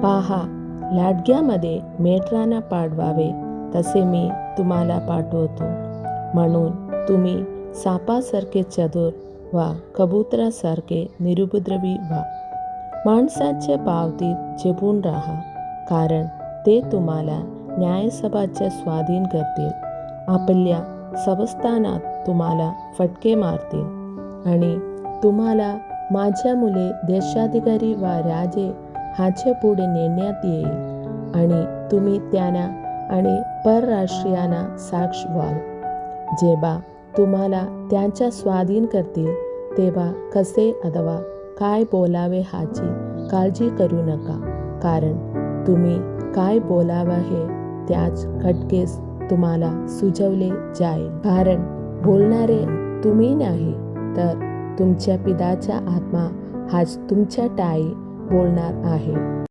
पाहा, लाडग्यामध्ये मेंढरांना पाठवावे तसे मी तुम्हाला पाठवतो. म्हणून तुम्ही सापासारखे चतुर वा कबुतरासारखे निरुपद्रवी व्हा. माणसाच्या पावतीत झेपून राहा, कारण ते तुम्हाला न्यायसभाच्या स्वाधीन करतील. आपल्या संस्थानात तुम्हाला फटके मारतील आणि तुम्हाला माझ्या मुले देशाधिकारी वा राजे ह्याच्या पुढे नेण्यात येईल आणि तुम्ही त्यांना आणि परराष्ट्रीयांना साक्ष व्हाल. जेव्हा तुम्हाला त्यांच्या स्वाधीन करतील तेव्हा कसे अथवा काय बोलावे ह्याची काळजी करू नका, कारण तुम्ही काय बोलावं हे त्याच खटकेस तुम्हाला सुचवले जाईल. कारण बोलणारे तुम्ही नाही, तर तुमच्या पित्याचा आत्मा हाच तुमच्या ठायी बोलणार आहे.